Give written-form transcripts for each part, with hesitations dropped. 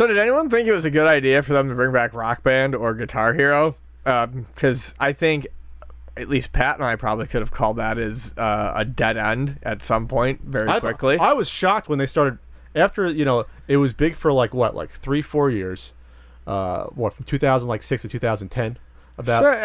So did anyone think it was a good idea for them to bring back Rock Band or Guitar Hero? Because I think at least Pat and I probably could have called that as a dead end at some point very quickly. I was shocked when they started, after, it was big for like 3-4 years. From 2006 to 2010?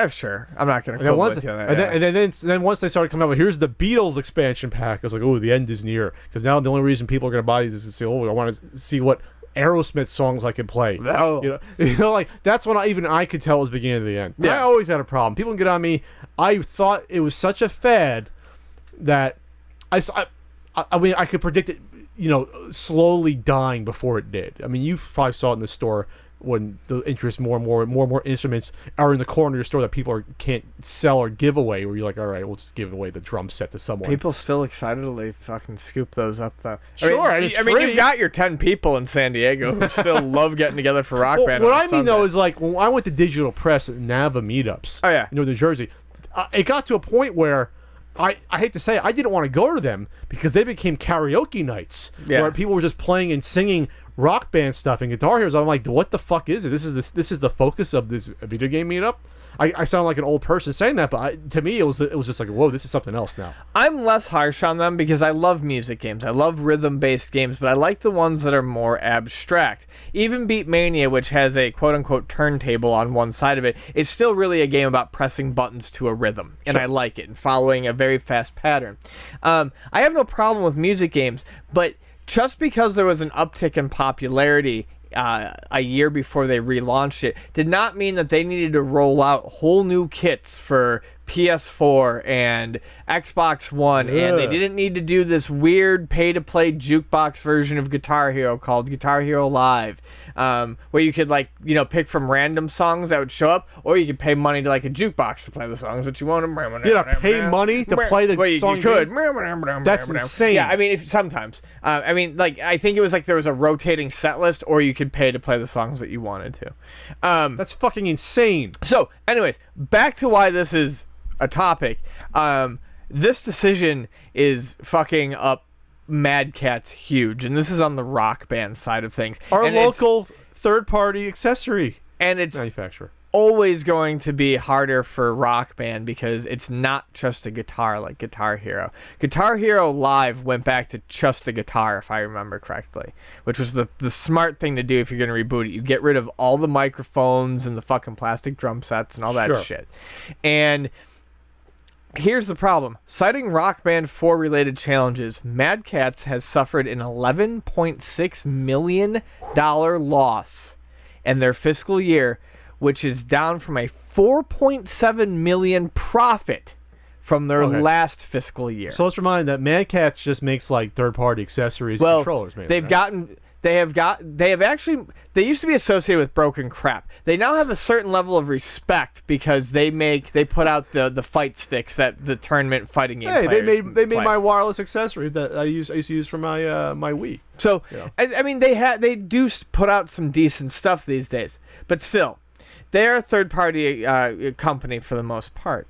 Sure. I'm not going to quibble with you on that. And then once they started coming out with, here's the Beatles expansion pack, I was like, oh, the end is near. Because now the only reason people are going to buy these is to say, oh, I want to see what Aerosmith songs I can play. No. Like that's when I could tell it was the beginning of the end. Yeah. I always had a problem. People can get on me. I thought it was such a fad that I mean, I could predict it, slowly dying before it did. I mean, you probably saw it in the store when the interest more and more instruments are in the corner of your store that people can't sell or give away, where you're like, all right, we'll just give away the drum set to someone. People still excitedly fucking scoop those up, though. Sure, I mean, you've got your 10 people in San Diego who still love getting together for Rock Band. What I mean, though, is like when I went to Digital Press at Nava meetups, New Jersey, it got to a point where I hate to say it, I didn't want to go to them because they became karaoke nights where people were just playing and singing Rock Band stuff and Guitar Heroes. I'm like, what the fuck is it? This is the focus of this video game meetup. I sound like an old person saying that, but to me it was just like, whoa, this is something else now. I'm less harsh on them because I love music games. I love rhythm-based games, but I like the ones that are more abstract. Even Beat Mania, which has a quote-unquote turntable on one side of it, is still really a game about pressing buttons to a rhythm, and I like it, and following a very fast pattern. I have no problem with music games, but just because there was an uptick in popularity a year before they relaunched it did not mean that they needed to roll out whole new kits for PS4 and Xbox One, and they didn't need to do this weird pay-to-play jukebox version of Guitar Hero called Guitar Hero Live, where you could pick from random songs that would show up, or you could pay money to a jukebox to play the songs that you want. You gotta pay money to play the song. You could. That's insane. Yeah, I mean, sometimes. I think it was there was a rotating set list, or you could pay to play the songs that you wanted to. That's fucking insane. So, anyways, back to why this is a topic. This decision is fucking up Mad Catz huge, and this is on the Rock Band side of things. Our local third-party accessory and it's manufacturer. Always going to be harder for Rock Band because it's not just a guitar like Guitar Hero. Guitar Hero Live went back to just a guitar, if I remember correctly, which was the smart thing to do if you're going to reboot it. You get rid of all the microphones and the fucking plastic drum sets and all that shit. And here's the problem. Citing Rock Band 4 related challenges, Mad Catz has suffered an $11.6 million loss in their fiscal year, which is down from a $4.7 million profit from their last fiscal year. So let's remind that Mad Catz just makes third-party accessories, controllers. Maybe, they used to be associated with Broken Crap. They now have a certain level of respect because they put out the fight sticks that the tournament fighting game. Hey, they made my wireless accessory that I used to use for my my Wii. So I mean they do put out some decent stuff these days, but still, they're a third-party company for the most part.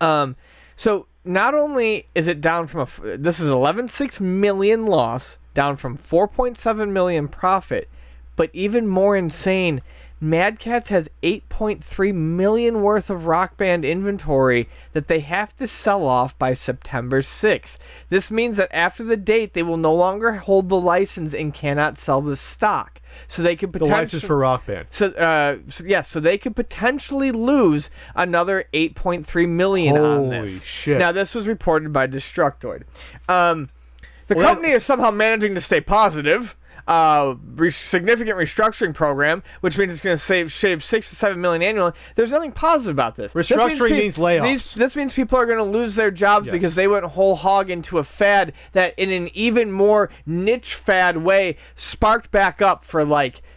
So not only is it down from this is $11.6 million loss, down from $4.7 million profit, but even more insane, Mad Catz has $8.3 million worth of Rock Band inventory that they have to sell off by September 6th. This means that after the date, they will no longer hold the license and cannot sell the stock. So they could potentially the license for Rock Band. So they could potentially lose another $8.3 million on this. Holy shit! Now this was reported by Destructoid. The company is somehow managing to stay positive. Significant restructuring program, which means it's going to shave $6 to $7 million annually. There's nothing positive about this. Restructuring means layoffs. This means people are going to lose their jobs because they went whole hog into a fad that, in an even more niche fad way, sparked back up for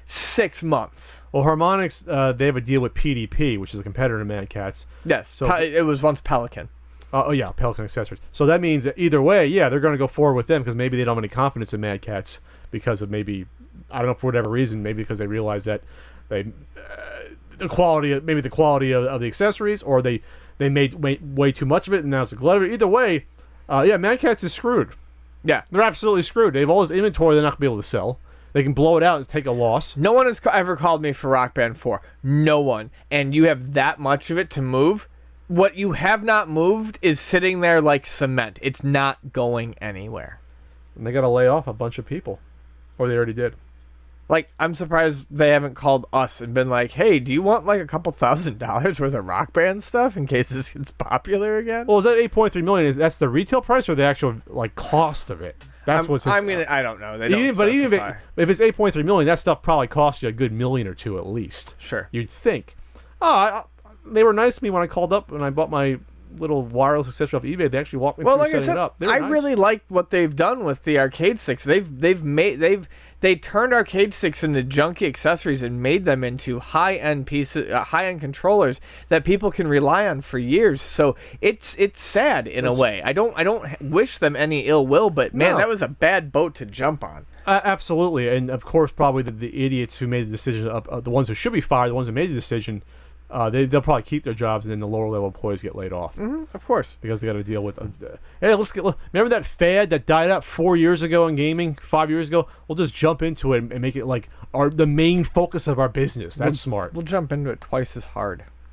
6 months. Well, Harmonix, they have a deal with PDP, which is a competitor to Mad Catz. Yes, so it was once Pelican. Pelican Accessories. So that means that either way, they're going to go forward with them because maybe they don't have any confidence in Mad Catz because of maybe, I don't know, for whatever reason, maybe because they realize that the quality of the accessories, or they made way too much of it and now it's a glut of it. Either way, Mad Catz is screwed. Yeah, they're absolutely screwed. They have all this inventory they're not going to be able to sell. They can blow it out and take a loss. No one has ever called me for Rock Band 4. No one. And you have that much of it to move. What you have not moved is sitting there like cement. It's not going anywhere. And they got to lay off a bunch of people. Or they already did. Like, I'm surprised they haven't called us and been like, hey, do you want like a couple $1,000s worth of Rock Band stuff in case this gets popular again? Well, is that $8.3 million? That's the retail price or the actual like cost of it? That's what's. I don't know. They don't but even if it's $8.3 million, that stuff probably costs you a good $1 million or $2 million at least. Sure. You'd think. They were nice to me when I called up and I bought my little wireless accessory off eBay. They actually walked me through setting it up. I really like what they've done with the arcade sticks. They turned arcade sticks into junky accessories and made them into high-end pieces, high-end controllers that people can rely on for years. So it's sad in a way. I don't wish them any ill will, but man, that was a bad boat to jump on. Absolutely, and of course, probably the idiots who made the decision, the ones who should be fired, the ones who made the decision. They'll probably keep their jobs, and then the lower level employees get laid off. Of course, because they got to deal with. Hey, remember that fad that died out 4 years ago in gaming, 5 years ago? We'll just jump into it and make it like the main focus of our business. That's smart. We'll jump into it twice as hard.